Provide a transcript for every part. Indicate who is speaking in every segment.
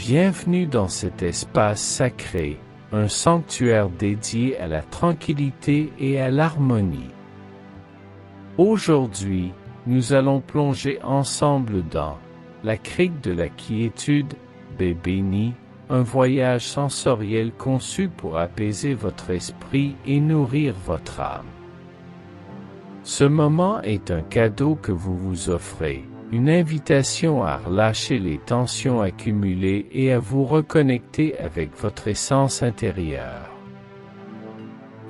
Speaker 1: Bienvenue dans cet espace sacré, un sanctuaire dédié à la tranquillité et à l'harmonie. Aujourd'hui, nous allons plonger ensemble dans la crique de la quiétude, baie bénie, un voyage sensoriel conçu pour apaiser votre esprit et nourrir votre âme. Ce moment est un cadeau que vous vous offrez, une invitation à relâcher les tensions accumulées et à vous reconnecter avec votre essence intérieure.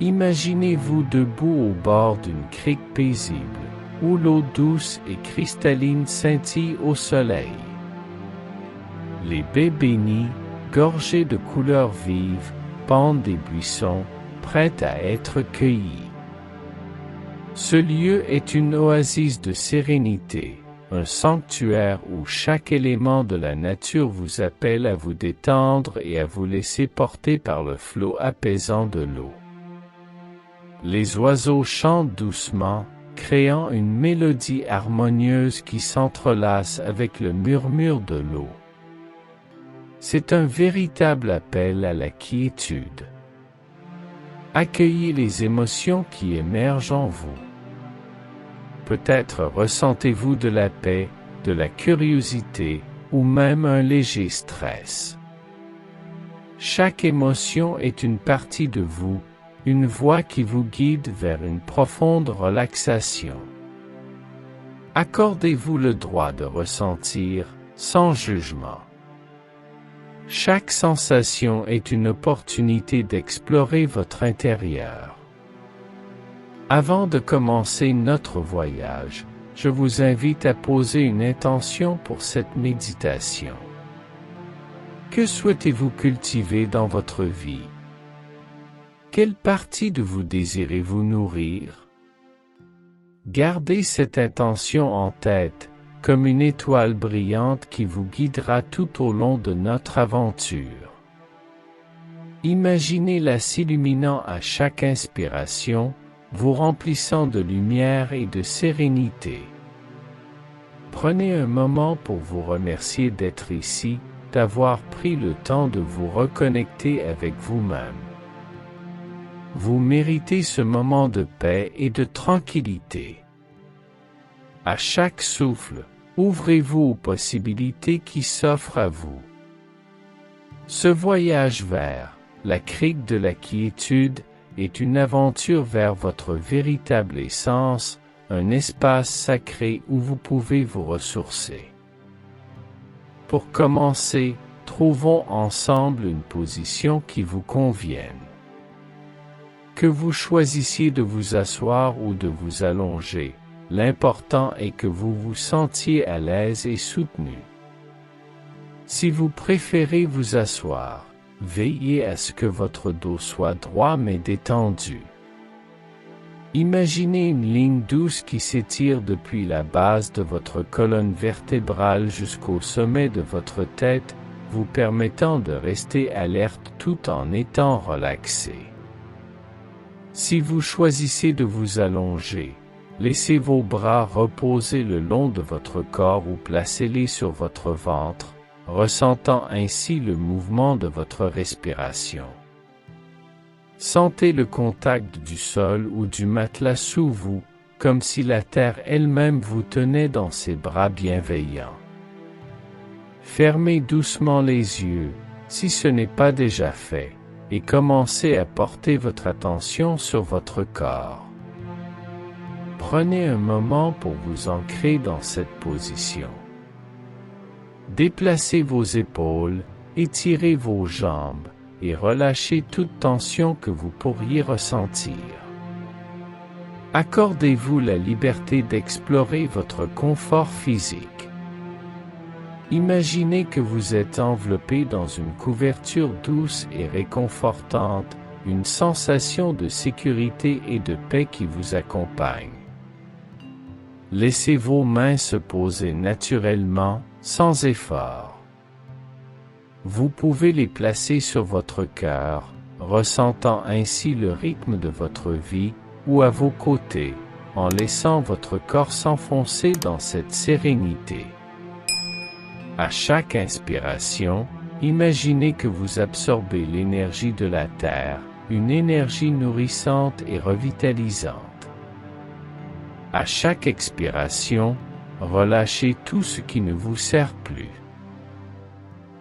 Speaker 1: Imaginez-vous debout au bord d'une crique paisible, où l'eau douce et cristalline scintille au soleil. Les baies bénies, gorgées de couleurs vives, pendent des buissons, prêtes à être cueillies. Ce lieu est une oasis de sérénité, un sanctuaire où chaque élément de la nature vous appelle à vous détendre et à vous laisser porter par le flot apaisant de l'eau. Les oiseaux chantent doucement, créant une mélodie harmonieuse qui s'entrelace avec le murmure de l'eau. C'est un véritable appel à la quiétude. Accueillez les émotions qui émergent en vous. Peut-être ressentez-vous de la paix, de la curiosité, ou même un léger stress. Chaque émotion est une partie de vous, une voie qui vous guide vers une profonde relaxation. Accordez-vous le droit de ressentir, sans jugement. Chaque sensation est une opportunité d'explorer votre intérieur. Avant de commencer notre voyage, je vous invite à poser une intention pour cette méditation. Que souhaitez-vous cultiver dans votre vie? Quelle partie de vous désirez-vous nourrir? Gardez cette intention en tête, comme une étoile brillante qui vous guidera tout au long de notre aventure. Imaginez-la s'illuminant à chaque inspiration, vous remplissant de lumière et de sérénité. Prenez un moment pour vous remercier d'être ici, d'avoir pris le temps de vous reconnecter avec vous-même. Vous méritez ce moment de paix et de tranquillité. À chaque souffle, ouvrez-vous aux possibilités qui s'offrent à vous. Ce voyage vers la crique de la quiétude est une aventure vers votre véritable essence, un espace sacré où vous pouvez vous ressourcer. Pour commencer, trouvons ensemble une position qui vous convienne. Que vous choisissiez de vous asseoir ou de vous allonger, l'important est que vous vous sentiez à l'aise et soutenu. Si vous préférez vous asseoir, veillez à ce que votre dos soit droit mais détendu. Imaginez une ligne douce qui s'étire depuis la base de votre colonne vertébrale jusqu'au sommet de votre tête, vous permettant de rester alerte tout en étant relaxé. Si vous choisissez de vous allonger, laissez vos bras reposer le long de votre corps ou placez-les sur votre ventre, ressentant ainsi le mouvement de votre respiration. Sentez le contact du sol ou du matelas sous vous, comme si la terre elle-même vous tenait dans ses bras bienveillants. Fermez doucement les yeux, si ce n'est pas déjà fait, et commencez à porter votre attention sur votre corps. Prenez un moment pour vous ancrer dans cette position. Déplacez vos épaules, étirez vos jambes, et relâchez toute tension que vous pourriez ressentir. Accordez-vous la liberté d'explorer votre confort physique. Imaginez que vous êtes enveloppé dans une couverture douce et réconfortante, une sensation de sécurité et de paix qui vous accompagne. Laissez vos mains se poser naturellement, sans effort. Vous pouvez les placer sur votre cœur, ressentant ainsi le rythme de votre vie, ou à vos côtés, en laissant votre corps s'enfoncer dans cette sérénité. À chaque inspiration, imaginez que vous absorbez l'énergie de la Terre, une énergie nourrissante et revitalisante. À chaque expiration, relâchez tout ce qui ne vous sert plus.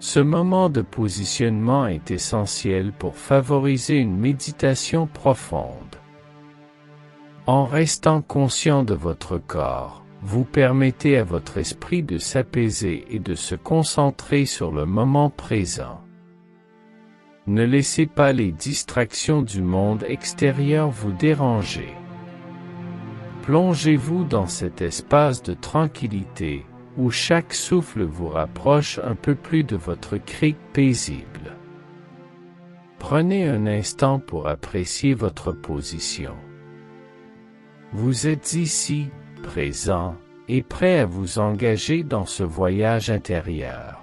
Speaker 1: Ce moment de positionnement est essentiel pour favoriser une méditation profonde. En restant conscient de votre corps, vous permettez à votre esprit de s'apaiser et de se concentrer sur le moment présent. Ne laissez pas les distractions du monde extérieur vous déranger. Plongez-vous dans cet espace de tranquillité, où chaque souffle vous rapproche un peu plus de votre crique paisible. Prenez un instant pour apprécier votre position. Vous êtes ici, présent, et prêt à vous engager dans ce voyage intérieur.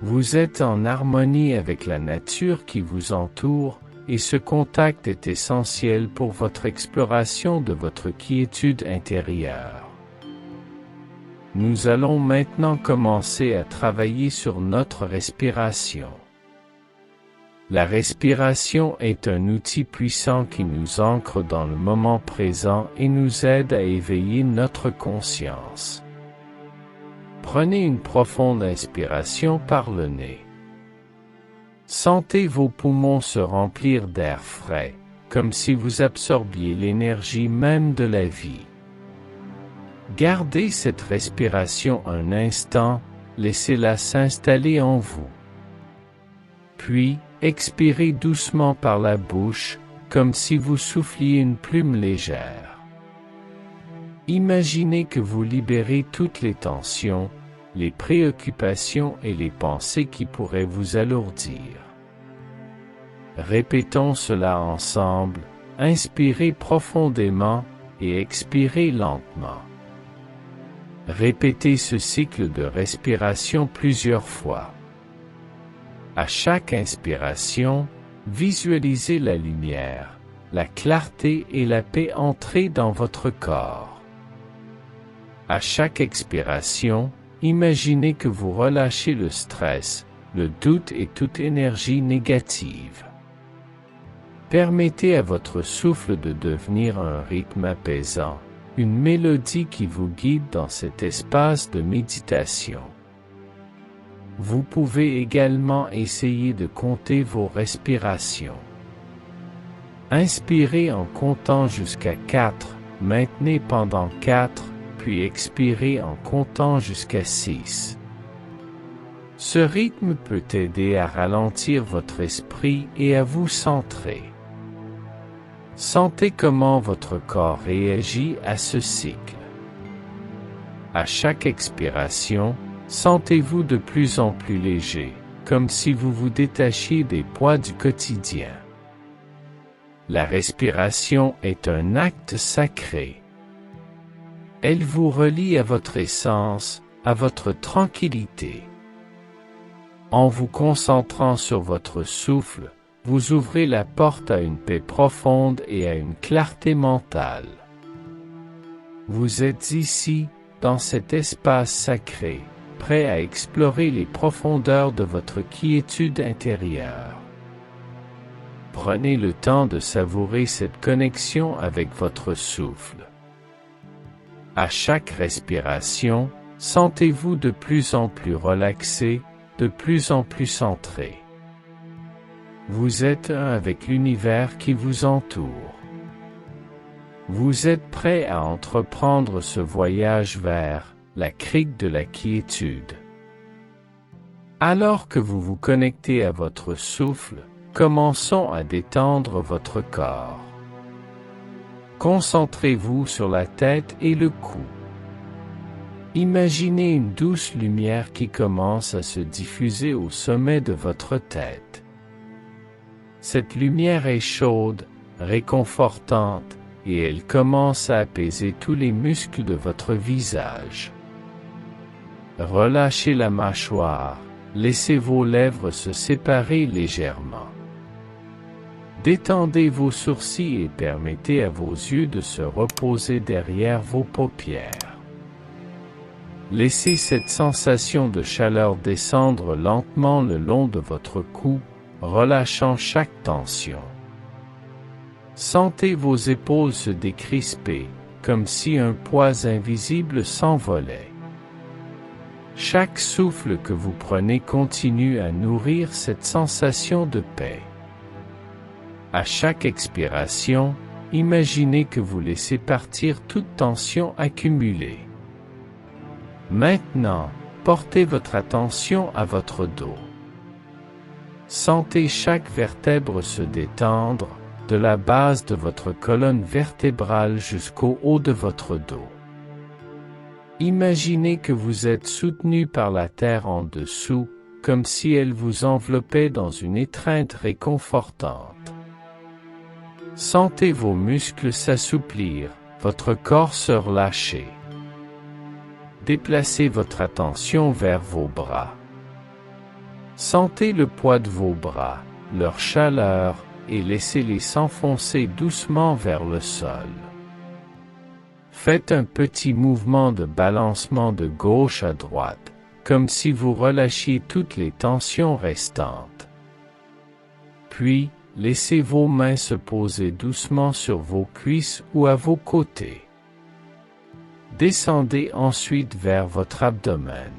Speaker 1: Vous êtes en harmonie avec la nature qui vous entoure, et ce contact est essentiel pour votre exploration de votre quiétude intérieure. Nous allons maintenant commencer à travailler sur notre respiration. La respiration est un outil puissant qui nous ancre dans le moment présent et nous aide à éveiller notre conscience. Prenez une profonde inspiration par le nez. Sentez vos poumons se remplir d'air frais, comme si vous absorbiez l'énergie même de la vie. Gardez cette respiration un instant, laissez-la s'installer en vous. Puis, expirez doucement par la bouche, comme si vous souffliez une plume légère. Imaginez que vous libérez toutes les tensions, les préoccupations et les pensées qui pourraient vous alourdir. Répétons cela ensemble, inspirez profondément et expirez lentement. Répétez ce cycle de respiration plusieurs fois. À chaque inspiration, visualisez la lumière, la clarté et la paix entrer dans votre corps. À chaque expiration, imaginez que vous relâchez le stress, le doute et toute énergie négative. Permettez à votre souffle de devenir un rythme apaisant, une mélodie qui vous guide dans cet espace de méditation. Vous pouvez également essayer de compter vos respirations. Inspirez en comptant jusqu'à 4, maintenez pendant 4, puis expirez en comptant jusqu'à 6. Ce rythme peut aider à ralentir votre esprit et à vous centrer. Sentez comment votre corps réagit à ce cycle. À chaque expiration, sentez-vous de plus en plus léger, comme si vous vous détachiez des poids du quotidien. La respiration est un acte sacré. Elle vous relie à votre essence, à votre tranquillité. En vous concentrant sur votre souffle, vous ouvrez la porte à une paix profonde et à une clarté mentale. Vous êtes ici, dans cet espace sacré, prêt à explorer les profondeurs de votre quiétude intérieure. Prenez le temps de savourer cette connexion avec votre souffle. À chaque respiration, sentez-vous de plus en plus relaxé, de plus en plus centré. Vous êtes un avec l'univers qui vous entoure. Vous êtes prêt à entreprendre ce voyage vers la crique de la quiétude. Alors que vous vous connectez à votre souffle, commençons à détendre votre corps. Concentrez-vous sur la tête et le cou. Imaginez une douce lumière qui commence à se diffuser au sommet de votre tête. Cette lumière est chaude, réconfortante, et elle commence à apaiser tous les muscles de votre visage. Relâchez la mâchoire, laissez vos lèvres se séparer légèrement. Détendez vos sourcils et permettez à vos yeux de se reposer derrière vos paupières. Laissez cette sensation de chaleur descendre lentement le long de votre cou, relâchant chaque tension. Sentez vos épaules se décrisper, comme si un poids invisible s'envolait. Chaque souffle que vous prenez continue à nourrir cette sensation de paix. À chaque expiration, imaginez que vous laissez partir toute tension accumulée. Maintenant, portez votre attention à votre dos. Sentez chaque vertèbre se détendre, de la base de votre colonne vertébrale jusqu'au haut de votre dos. Imaginez que vous êtes soutenu par la terre en dessous, comme si elle vous enveloppait dans une étreinte réconfortante. Sentez vos muscles s'assouplir, votre corps se relâcher. Déplacez votre attention vers vos bras. Sentez le poids de vos bras, leur chaleur, et laissez-les s'enfoncer doucement vers le sol. Faites un petit mouvement de balancement de gauche à droite, comme si vous relâchiez toutes les tensions restantes. Puis, laissez vos mains se poser doucement sur vos cuisses ou à vos côtés. Descendez ensuite vers votre abdomen.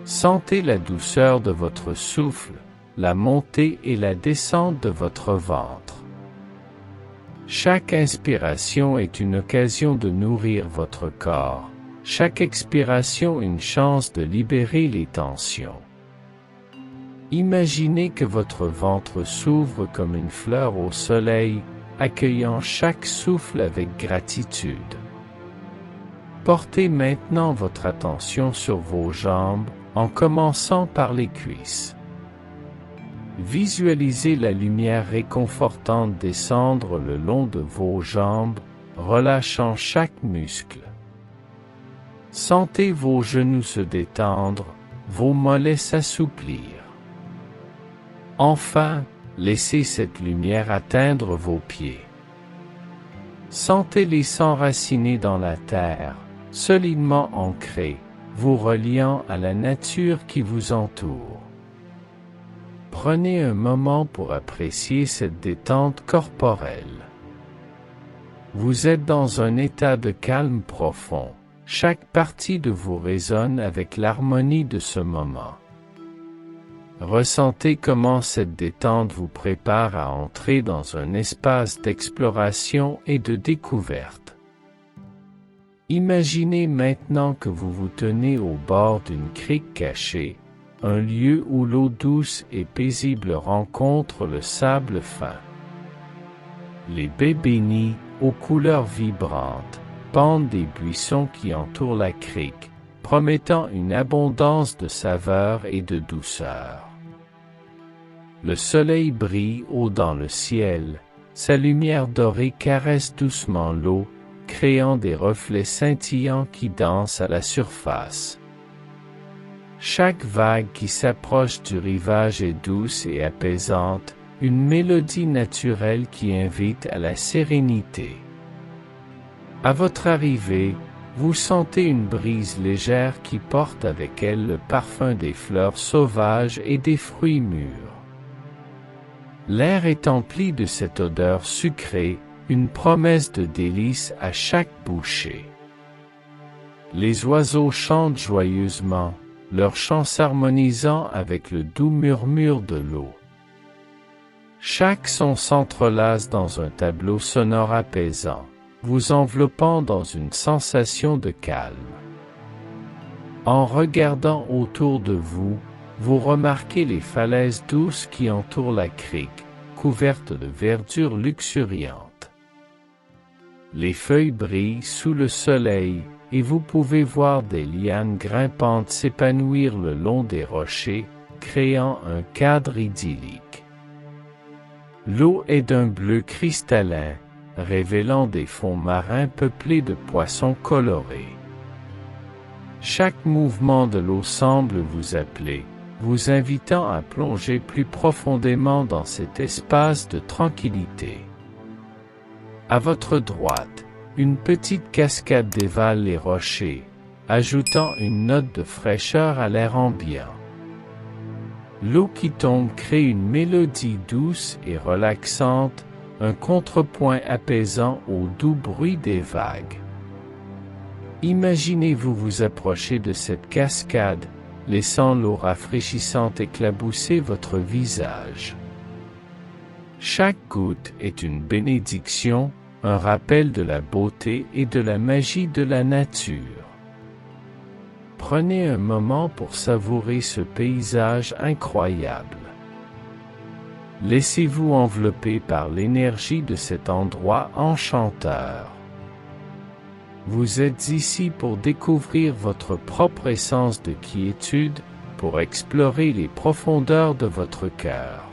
Speaker 1: Sentez la douceur de votre souffle, la montée et la descente de votre ventre. Chaque inspiration est une occasion de nourrir votre corps, chaque expiration une chance de libérer les tensions. Imaginez que votre ventre s'ouvre comme une fleur au soleil, accueillant chaque souffle avec gratitude. Portez maintenant votre attention sur vos jambes, en commençant par les cuisses. Visualisez la lumière réconfortante descendre le long de vos jambes, relâchant chaque muscle. Sentez vos genoux se détendre, vos mollets s'assouplir. Enfin, laissez cette lumière atteindre vos pieds. Sentez-les s'enraciner dans la terre, solidement ancrés, vous reliant à la nature qui vous entoure. Prenez un moment pour apprécier cette détente corporelle. Vous êtes dans un état de calme profond. Chaque partie de vous résonne avec l'harmonie de ce moment. Ressentez comment cette détente vous prépare à entrer dans un espace d'exploration et de découverte. Imaginez maintenant que vous vous tenez au bord d'une crique cachée, un lieu où l'eau douce et paisible rencontre le sable fin. Les baies bénies, aux couleurs vibrantes, pendent des buissons qui entourent la crique, promettant une abondance de saveurs et de douceur. Le soleil brille haut dans le ciel, sa lumière dorée caresse doucement l'eau, créant des reflets scintillants qui dansent à la surface. Chaque vague qui s'approche du rivage est douce et apaisante, une mélodie naturelle qui invite à la sérénité. À votre arrivée, vous sentez une brise légère qui porte avec elle le parfum des fleurs sauvages et des fruits mûrs. L'air est empli de cette odeur sucrée, une promesse de délices à chaque bouchée. Les oiseaux chantent joyeusement, leur chant s'harmonisant avec le doux murmure de l'eau. Chaque son s'entrelace dans un tableau sonore apaisant, vous enveloppant dans une sensation de calme. En regardant autour de vous, vous remarquez les falaises douces qui entourent la crique, couvertes de verdure luxuriante. Les feuilles brillent sous le soleil, et vous pouvez voir des lianes grimpantes s'épanouir le long des rochers, créant un cadre idyllique. L'eau est d'un bleu cristallin, révélant des fonds marins peuplés de poissons colorés. Chaque mouvement de l'eau semble vous appeler, vous invitant à plonger plus profondément dans cet espace de tranquillité. À votre droite, une petite cascade dévale les rochers, ajoutant une note de fraîcheur à l'air ambiant. L'eau qui tombe crée une mélodie douce et relaxante, un contrepoint apaisant au doux bruit des vagues. Imaginez-vous vous approcher de cette cascade, laissant l'eau rafraîchissante éclabousser votre visage. Chaque goutte est une bénédiction, un rappel de la beauté et de la magie de la nature. Prenez un moment pour savourer ce paysage incroyable. Laissez-vous envelopper par l'énergie de cet endroit enchanteur. Vous êtes ici pour découvrir votre propre essence de quiétude, pour explorer les profondeurs de votre cœur.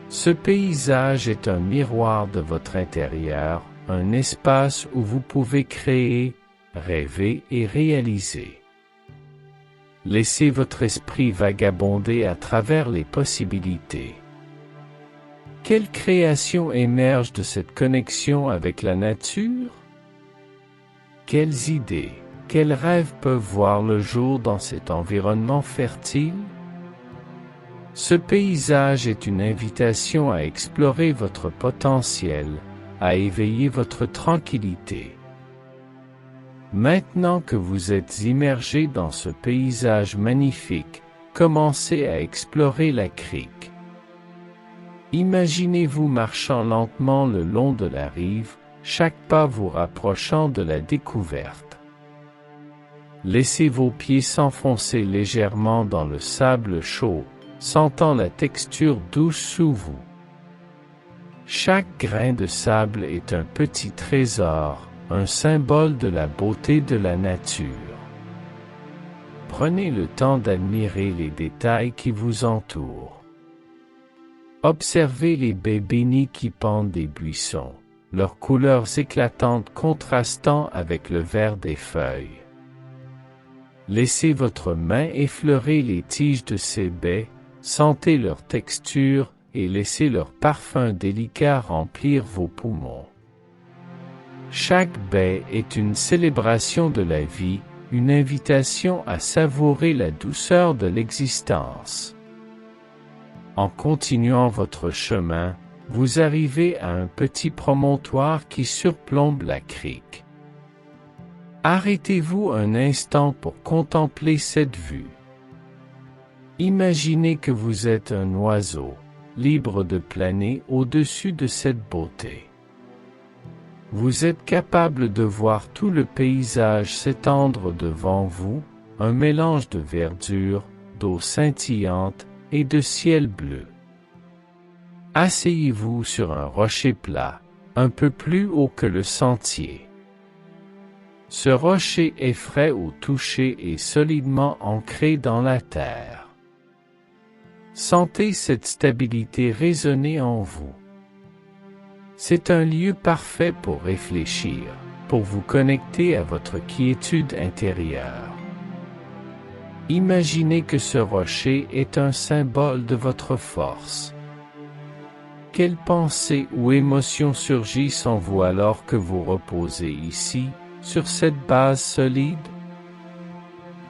Speaker 1: Ce paysage est un miroir de votre intérieur, un espace où vous pouvez créer, rêver et réaliser. Laissez votre esprit vagabonder à travers les possibilités. Quelle création émerge de cette connexion avec la nature? Quelles idées, quels rêves peuvent voir le jour dans cet environnement fertile? Ce paysage est une invitation à explorer votre potentiel, à éveiller votre tranquillité. Maintenant que vous êtes immergé dans ce paysage magnifique, commencez à explorer la crique. Imaginez-vous marchant lentement le long de la rive, chaque pas vous rapprochant de la découverte. Laissez vos pieds s'enfoncer légèrement dans le sable chaud, sentant la texture douce sous vous. Chaque grain de sable est un petit trésor, un symbole de la beauté de la nature. Prenez le temps d'admirer les détails qui vous entourent. Observez les baies bénies qui pendent des buissons, leurs couleurs éclatantes contrastant avec le vert des feuilles. Laissez votre main effleurer les tiges de ces baies, sentez leur texture et laissez leur parfum délicat remplir vos poumons. Chaque baie est une célébration de la vie, une invitation à savourer la douceur de l'existence. En continuant votre chemin, vous arrivez à un petit promontoire qui surplombe la crique. Arrêtez-vous un instant pour contempler cette vue. Imaginez que vous êtes un oiseau, libre de planer au-dessus de cette beauté. Vous êtes capable de voir tout le paysage s'étendre devant vous, un mélange de verdure, d'eau scintillante et de ciel bleu. Asseyez-vous sur un rocher plat, un peu plus haut que le sentier. Ce rocher est frais au toucher et solidement ancré dans la terre. Sentez cette stabilité résonner en vous. C'est un lieu parfait pour réfléchir, pour vous connecter à votre quiétude intérieure. Imaginez que ce rocher est un symbole de votre force. Quelles pensées ou émotions surgissent en vous alors que vous reposez ici, sur cette base solide?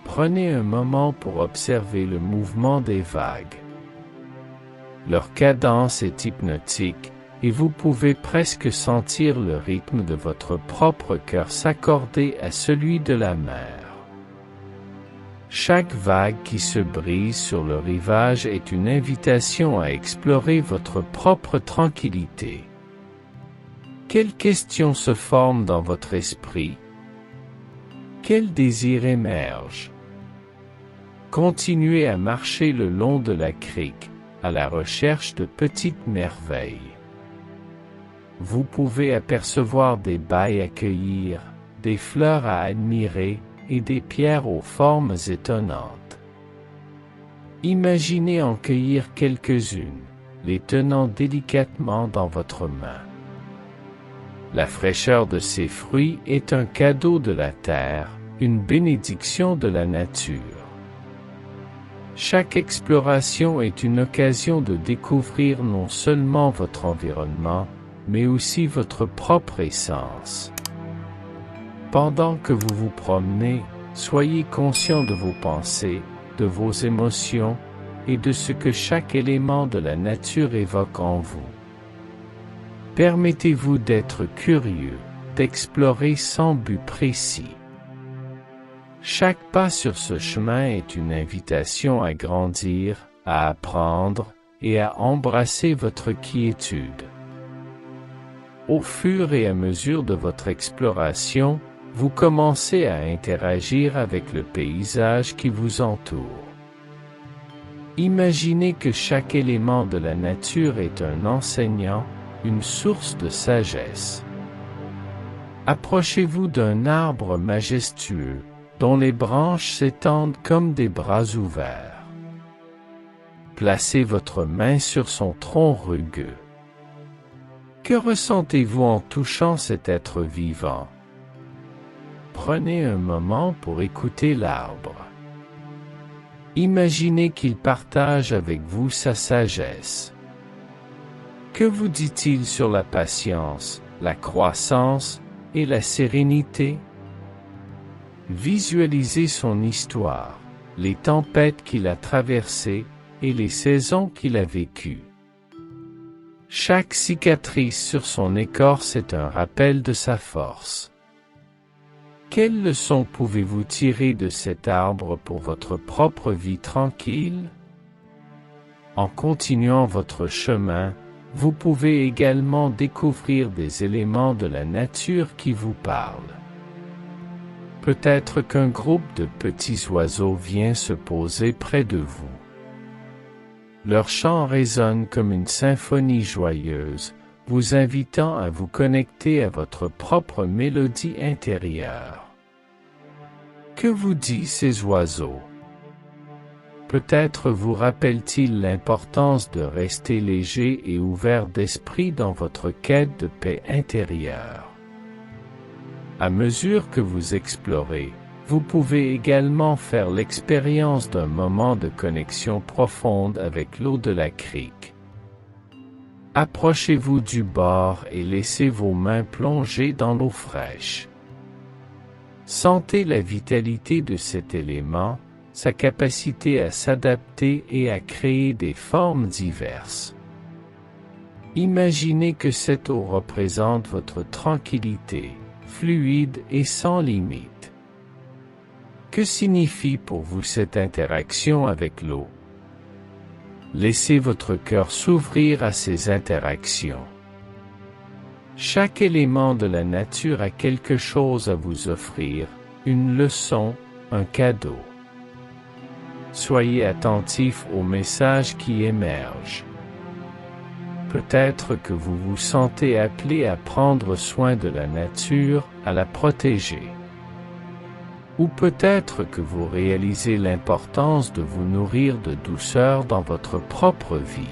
Speaker 1: Prenez un moment pour observer le mouvement des vagues. Leur cadence est hypnotique, et vous pouvez presque sentir le rythme de votre propre cœur s'accorder à celui de la mer. Chaque vague qui se brise sur le rivage est une invitation à explorer votre propre tranquillité. Quelles questions se forment dans votre esprit? Quel désir émerge? Continuez à marcher le long de la crique, à la recherche de petites merveilles. Vous pouvez apercevoir des baies à cueillir, des fleurs à admirer, et des pierres aux formes étonnantes. Imaginez en cueillir quelques-unes, les tenant délicatement dans votre main. La fraîcheur de ces fruits est un cadeau de la terre, une bénédiction de la nature. Chaque exploration est une occasion de découvrir non seulement votre environnement, mais aussi votre propre essence. Pendant que vous vous promenez, soyez conscient de vos pensées, de vos émotions, et de ce que chaque élément de la nature évoque en vous. Permettez-vous d'être curieux, d'explorer sans but précis. Chaque pas sur ce chemin est une invitation à grandir, à apprendre, et à embrasser votre quiétude. Au fur et à mesure de votre exploration, vous commencez à interagir avec le paysage qui vous entoure. Imaginez que chaque élément de la nature est un enseignant, une source de sagesse. Approchez-vous d'un arbre majestueux, dont les branches s'étendent comme des bras ouverts. Placez votre main sur son tronc rugueux. Que ressentez-vous en touchant cet être vivant? Prenez un moment pour écouter l'arbre. Imaginez qu'il partage avec vous sa sagesse. Que vous dit-il sur la patience, la croissance et la sérénité? Visualisez son histoire, les tempêtes qu'il a traversées et les saisons qu'il a vécues. Chaque cicatrice sur son écorce est un rappel de sa force. Quelle leçon pouvez-vous tirer de cet arbre pour votre propre vie tranquille? En continuant votre chemin, vous pouvez également découvrir des éléments de la nature qui vous parlent. Peut-être qu'un groupe de petits oiseaux vient se poser près de vous. Leur chant résonne comme une symphonie joyeuse, vous invitant à vous connecter à votre propre mélodie intérieure. Que vous disent ces oiseaux? Peut-être vous rappellent-ils l'importance de rester léger et ouvert d'esprit dans votre quête de paix intérieure. À mesure que vous explorez, vous pouvez également faire l'expérience d'un moment de connexion profonde avec l'eau de la crique. Approchez-vous du bord et laissez vos mains plonger dans l'eau fraîche. Sentez la vitalité de cet élément, sa capacité à s'adapter et à créer des formes diverses. Imaginez que cette eau représente votre tranquillité, fluide et sans limite. Que signifie pour vous cette interaction avec l'eau? Laissez votre cœur s'ouvrir à ces interactions. Chaque élément de la nature a quelque chose à vous offrir, une leçon, un cadeau. Soyez attentif aux messages qui émergent. Peut-être que vous vous sentez appelé à prendre soin de la nature, à la protéger. Ou peut-être que vous réalisez l'importance de vous nourrir de douceur dans votre propre vie.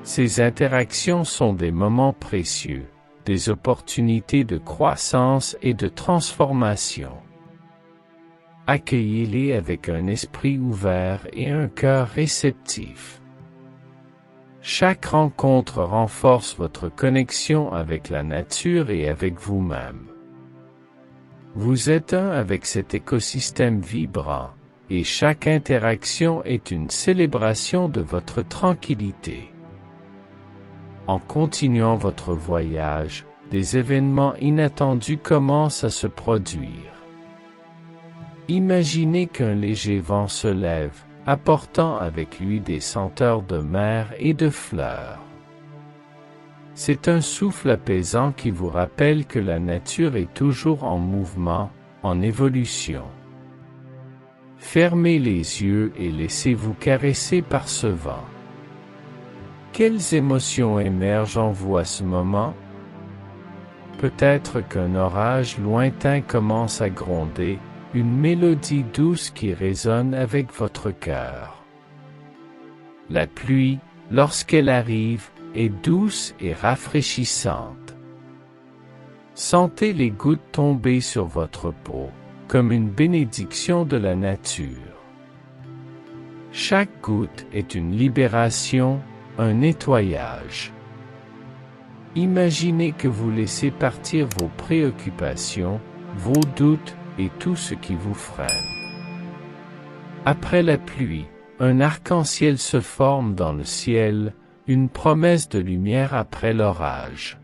Speaker 1: Ces interactions sont des moments précieux, des opportunités de croissance et de transformation. Accueillez-les avec un esprit ouvert et un cœur réceptif. Chaque rencontre renforce votre connexion avec la nature et avec vous-même. Vous êtes un avec cet écosystème vibrant, et chaque interaction est une célébration de votre tranquillité. En continuant votre voyage, des événements inattendus commencent à se produire. Imaginez qu'un léger vent se lève, apportant avec lui des senteurs de mer et de fleurs. C'est un souffle apaisant qui vous rappelle que la nature est toujours en mouvement, en évolution. Fermez les yeux et laissez-vous caresser par ce vent. Quelles émotions émergent en vous à ce moment? Peut-être qu'un orage lointain commence à gronder, une mélodie douce qui résonne avec votre cœur. La pluie, lorsqu'elle arrive, est douce et rafraîchissante. Sentez les gouttes tomber sur votre peau, comme une bénédiction de la nature. Chaque goutte est une libération, un nettoyage. Imaginez que vous laissez partir vos préoccupations, vos doutes et tout ce qui vous freine. Après la pluie, un arc-en-ciel se forme dans le ciel, une promesse de lumière après l'orage.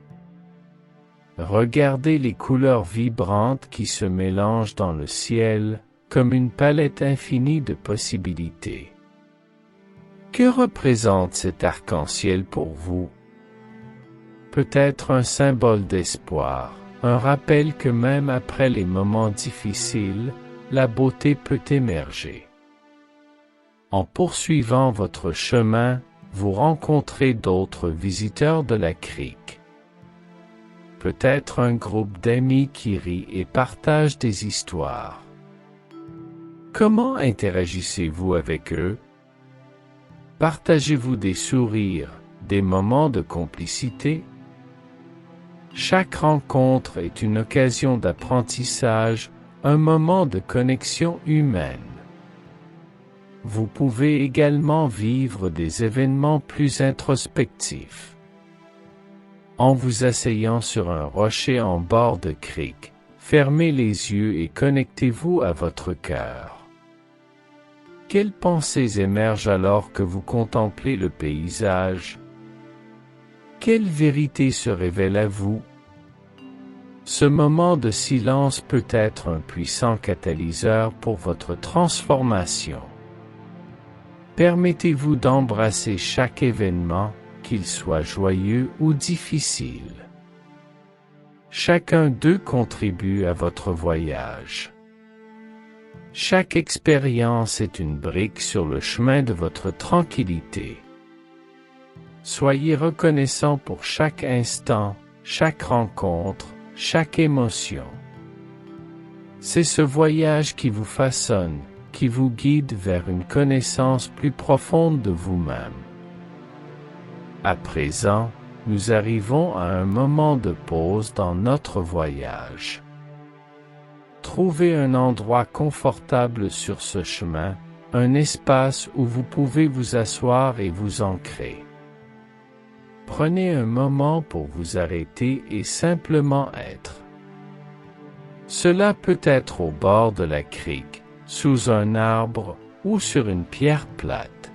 Speaker 1: Regardez les couleurs vibrantes qui se mélangent dans le ciel, comme une palette infinie de possibilités. Que représente cet arc-en-ciel pour vous? Peut-être un symbole d'espoir, un rappel que même après les moments difficiles, la beauté peut émerger. En poursuivant votre chemin, vous rencontrez d'autres visiteurs de la crique. Peut-être un groupe d'amis qui rit et partage des histoires. Comment interagissez-vous avec eux? Partagez-vous des sourires, des moments de complicité? Chaque rencontre est une occasion d'apprentissage, un moment de connexion humaine. Vous pouvez également vivre des événements plus introspectifs. En vous asseyant sur un rocher en bord de crique, fermez les yeux et connectez-vous à votre cœur. Quelles pensées émergent alors que vous contemplez le paysage? Quelle vérité se révèle à vous? Ce moment de silence peut être un puissant catalyseur pour votre transformation. Permettez-vous d'embrasser chaque événement, qu'il soit joyeux ou difficile. Chacun d'eux contribue à votre voyage. Chaque expérience est une brique sur le chemin de votre tranquillité. Soyez reconnaissant pour chaque instant, chaque rencontre, chaque émotion. C'est ce voyage qui vous façonne, qui vous guide vers une connaissance plus profonde de vous-même. À présent, nous arrivons à un moment de pause dans notre voyage. Trouvez un endroit confortable sur ce chemin, un espace où vous pouvez vous asseoir et vous ancrer. Prenez un moment pour vous arrêter et simplement être. Cela peut être au bord de la crique, sous un arbre ou sur une pierre plate.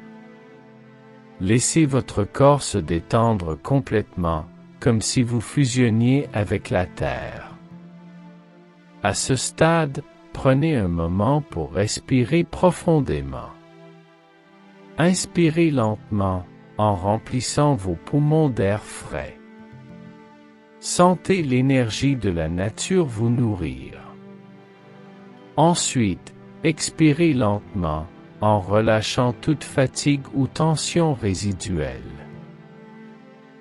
Speaker 1: Laissez votre corps se détendre complètement, comme si vous fusionniez avec la terre. À ce stade, prenez un moment pour respirer profondément. Inspirez lentement, en remplissant vos poumons d'air frais. Sentez l'énergie de la nature vous nourrir. Ensuite, expirez lentement, en relâchant toute fatigue ou tension résiduelle.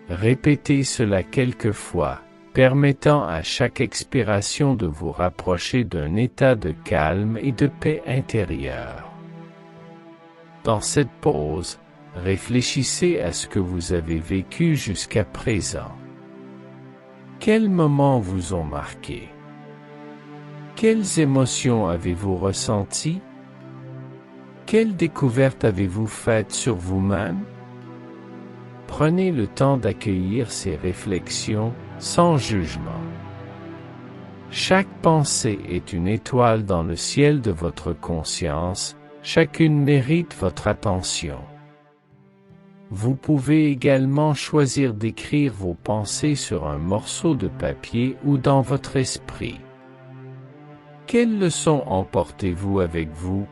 Speaker 1: Répétez cela quelques fois, permettant à chaque expiration de vous rapprocher d'un état de calme et de paix intérieure. Dans cette pause, réfléchissez à ce que vous avez vécu jusqu'à présent. Quels moments vous ont marqué? Quelles émotions avez-vous ressenties? Quelles découvertes avez-vous faites sur vous-même? Prenez le temps d'accueillir ces réflexions, sans jugement. Chaque pensée est une étoile dans le ciel de votre conscience, chacune mérite votre attention. Vous pouvez également choisir d'écrire vos pensées sur un morceau de papier ou dans votre esprit. Quelles leçons emportez-vous avec vous?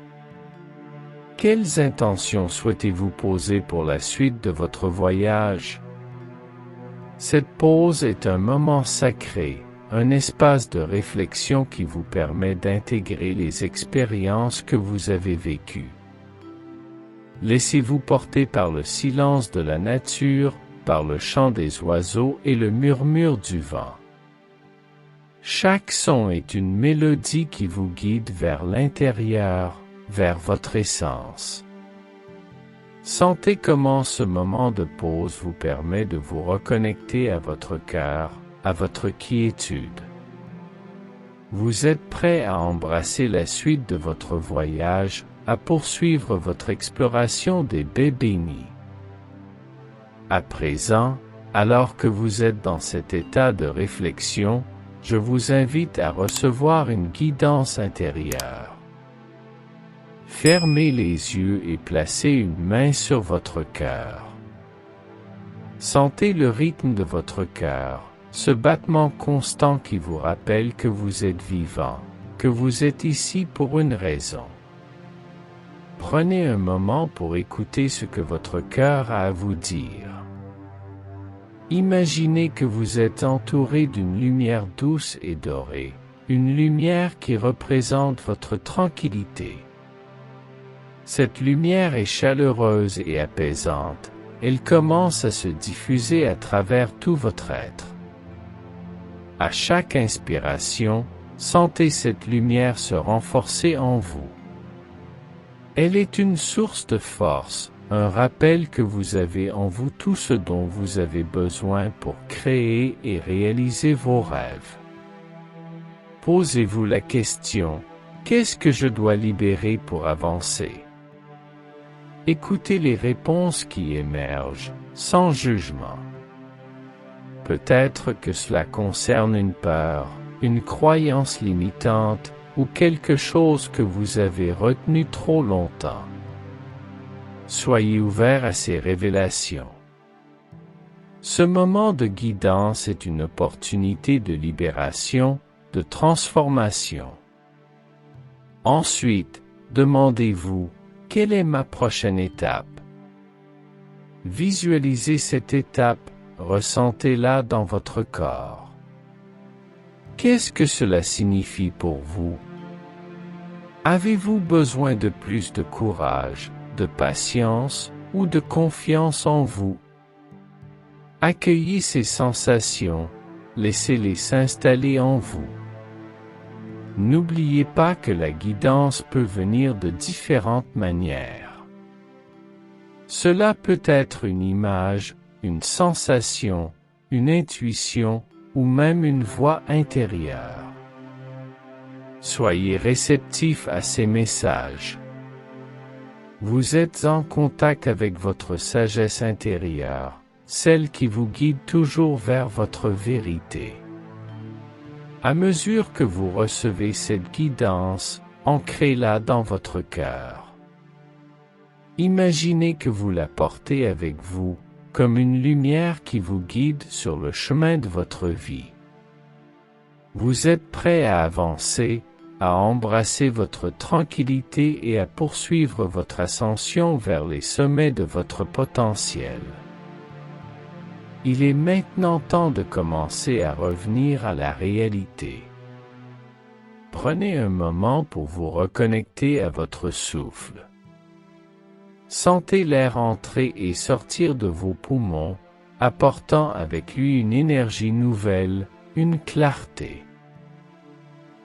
Speaker 1: Quelles intentions souhaitez-vous poser pour la suite de votre voyage? Cette pause est un moment sacré, un espace de réflexion qui vous permet d'intégrer les expériences que vous avez vécues. Laissez-vous porter par le silence de la nature, par le chant des oiseaux et le murmure du vent. Chaque son est une mélodie qui vous guide vers l'intérieur, vers votre essence. Sentez comment ce moment de pause vous permet de vous reconnecter à votre cœur, à votre quiétude. Vous êtes prêt à embrasser la suite de votre voyage, à poursuivre votre exploration des baies bénies. À présent, Alors que vous êtes dans cet état de réflexion, je vous invite à recevoir une guidance intérieure. Fermez les yeux et placez une main sur votre cœur. Sentez le rythme de votre cœur, ce battement constant qui vous rappelle que vous êtes vivant, que vous êtes ici pour une raison. Prenez un moment pour écouter ce que votre cœur a à vous dire. Imaginez que vous êtes entouré d'une lumière douce et dorée, une lumière qui représente votre tranquillité. Cette lumière est chaleureuse et apaisante, elle commence à se diffuser à travers tout votre être. À chaque inspiration, sentez cette lumière se renforcer en vous. Elle est une source de force, un rappel que vous avez en vous tout ce dont vous avez besoin pour créer et réaliser vos rêves. Posez-vous la question, qu'est-ce que je dois libérer pour avancer? Écoutez les réponses qui émergent, sans jugement. Peut-être que cela concerne une peur, une croyance limitante, ou quelque chose que vous avez retenu trop longtemps. Soyez ouvert à ces révélations. Ce moment de guidance est une opportunité de libération, de transformation. Ensuite, demandez-vous, quelle est ma prochaine étape? Visualisez cette étape, ressentez-la dans votre corps. Qu'est-ce que cela signifie pour vous? Avez-vous besoin de plus de courage, de patience ou de confiance en vous? Accueillez ces sensations, laissez-les s'installer en vous. N'oubliez pas que la guidance peut venir de différentes manières. Cela peut être une image, une sensation, une intuition, ou même une voix intérieure. Soyez réceptif à ces messages. Vous êtes en contact avec votre sagesse intérieure, celle qui vous guide toujours vers votre vérité. À mesure que vous recevez cette guidance, ancrez-la dans votre cœur. Imaginez que vous la portez avec vous, comme une lumière qui vous guide sur le chemin de votre vie. Vous êtes prêt à avancer, à embrasser votre tranquillité et à poursuivre votre ascension vers les sommets de votre potentiel. Il est maintenant temps de commencer à revenir à la réalité. Prenez un moment pour vous reconnecter à votre souffle. Sentez l'air entrer et sortir de vos poumons, apportant avec lui une énergie nouvelle, une clarté.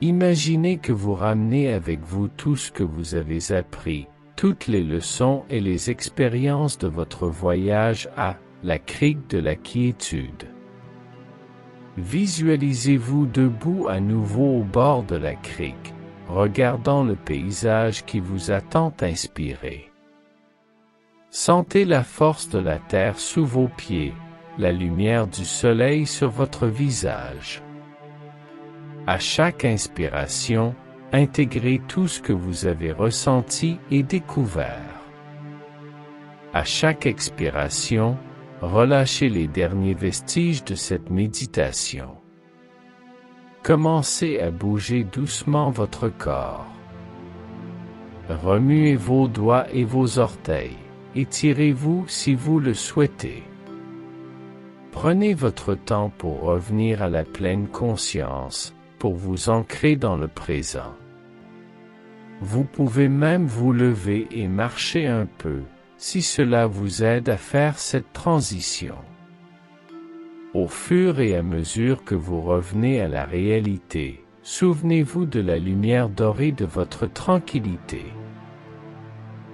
Speaker 1: Imaginez que vous ramenez avec vous tout ce que vous avez appris, toutes les leçons et les expériences de votre voyage à la crique de la quiétude. Visualisez-vous debout à nouveau au bord de la crique, regardant le paysage qui vous a tant inspiré. Sentez la force de la terre sous vos pieds, la lumière du soleil sur votre visage. À chaque inspiration, intégrez tout ce que vous avez ressenti et découvert. À chaque expiration, relâchez les derniers vestiges de cette méditation. Commencez à bouger doucement votre corps. Remuez vos doigts et vos orteils. Étirez-vous si vous le souhaitez. Prenez votre temps pour revenir à la pleine conscience, pour vous ancrer dans le présent. Vous pouvez même vous lever et marcher un peu, si cela vous aide à faire cette transition. Au fur et à mesure que vous revenez à la réalité, souvenez-vous de la lumière dorée de votre tranquillité.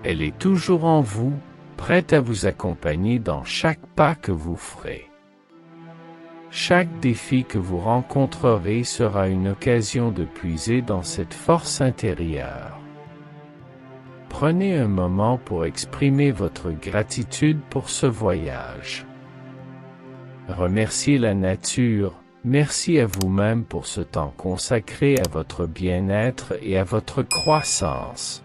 Speaker 1: Elle est toujours en vous, prête à vous accompagner dans chaque pas que vous ferez. Chaque défi que vous rencontrerez sera une occasion de puiser dans cette force intérieure. Prenez un moment pour exprimer votre gratitude pour ce voyage. Remerciez la nature, merci à vous-même pour ce temps consacré à votre bien-être et à votre croissance.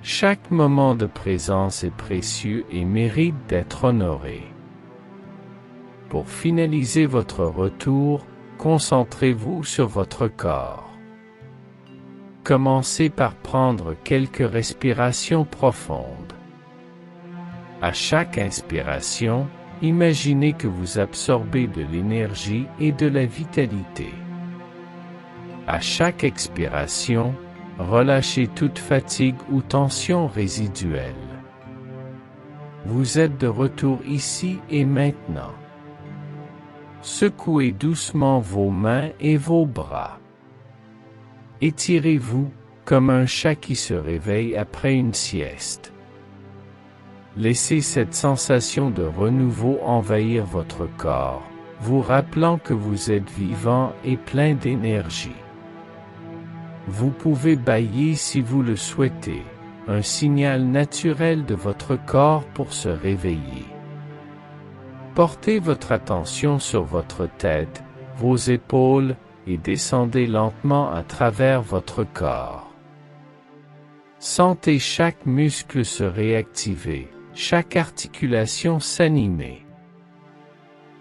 Speaker 1: Chaque moment de présence est précieux et mérite d'être honoré. Pour finaliser votre retour, concentrez-vous sur votre corps. Commencez par prendre quelques respirations profondes. À chaque inspiration, imaginez que vous absorbez de l'énergie et de la vitalité. À chaque expiration, relâchez toute fatigue ou tension résiduelle. Vous êtes de retour ici et maintenant. Secouez doucement vos mains et vos bras. Étirez-vous, comme un chat qui se réveille après une sieste. Laissez cette sensation de renouveau envahir votre corps, vous rappelant que vous êtes vivant et plein d'énergie. Vous pouvez bâiller si vous le souhaitez, un signal naturel de votre corps pour se réveiller. Portez votre attention sur votre tête, vos épaules, et descendez lentement à travers votre corps. Sentez chaque muscle se réactiver, chaque articulation s'animer.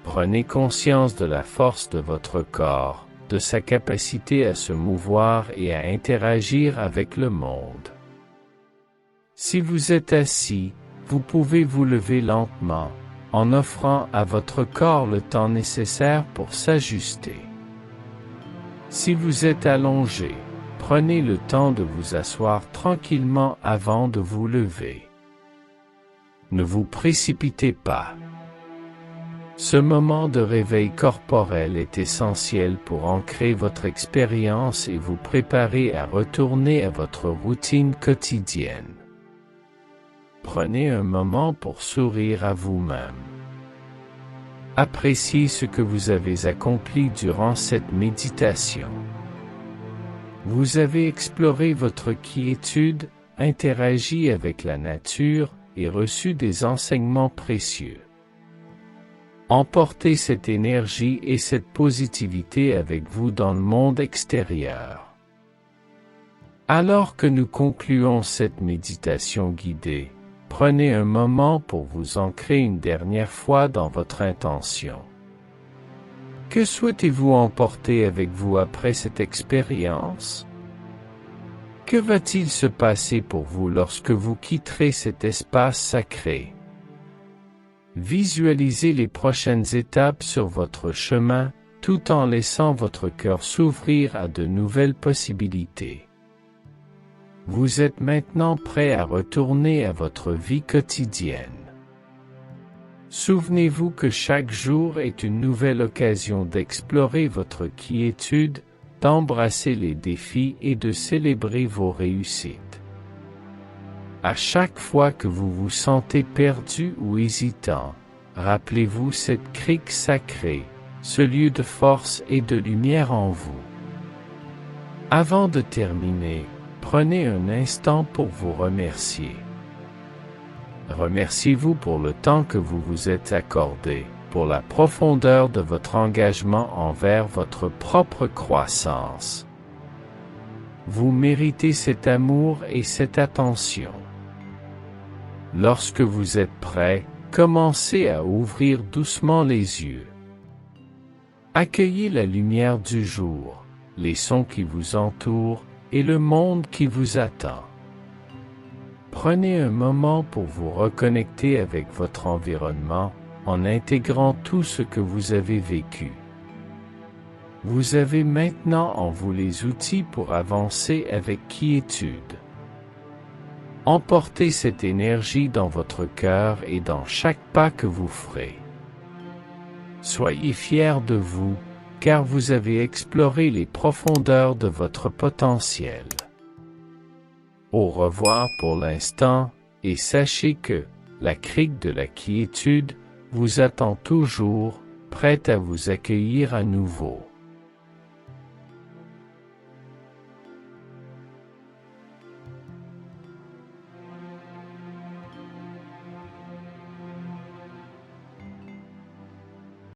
Speaker 1: Prenez conscience de la force de votre corps, de sa capacité à se mouvoir et à interagir avec le monde. Si vous êtes assis, vous pouvez vous lever lentement, en offrant à votre corps le temps nécessaire pour s'ajuster. Si vous êtes allongé, prenez le temps de vous asseoir tranquillement avant de vous lever. Ne vous précipitez pas. Ce moment de réveil corporel est essentiel pour ancrer votre expérience et vous préparer à retourner à votre routine quotidienne. Prenez un moment pour sourire à vous-même. Appréciez ce que vous avez accompli durant cette méditation. Vous avez exploré votre quiétude, interagi avec la nature et reçu des enseignements précieux. Emportez cette énergie et cette positivité avec vous dans le monde extérieur. Alors que nous concluons cette méditation guidée, prenez un moment pour vous ancrer une dernière fois dans votre intention. Que souhaitez-vous emporter avec vous après cette expérience? Que va-t-il se passer pour vous lorsque vous quitterez cet espace sacré? Visualisez les prochaines étapes sur votre chemin, tout en laissant votre cœur s'ouvrir à de nouvelles possibilités. Vous êtes maintenant prêt à retourner à votre vie quotidienne. Souvenez-vous que chaque jour est une nouvelle occasion d'explorer votre quiétude, d'embrasser les défis et de célébrer vos réussites. À chaque fois que vous vous sentez perdu ou hésitant, rappelez-vous cette crique sacrée, ce lieu de force et de lumière en vous. Avant de terminer, prenez un instant pour vous remercier. Remerciez-vous pour le temps que vous vous êtes accordé, pour la profondeur de votre engagement envers votre propre croissance. Vous méritez cet amour et cette attention. Lorsque vous êtes prêt, commencez à ouvrir doucement les yeux. Accueillez la lumière du jour, les sons qui vous entourent, et le monde qui vous attend. Prenez un moment pour vous reconnecter avec votre environnement, en intégrant tout ce que vous avez vécu. Vous avez maintenant en vous les outils pour avancer avec quiétude. Emportez cette énergie dans votre cœur et dans chaque pas que vous ferez. Soyez fiers de vous, car vous avez exploré les profondeurs de votre potentiel. Au revoir pour l'instant, et sachez que la crique de la quiétude vous attend toujours, prête à vous accueillir à nouveau.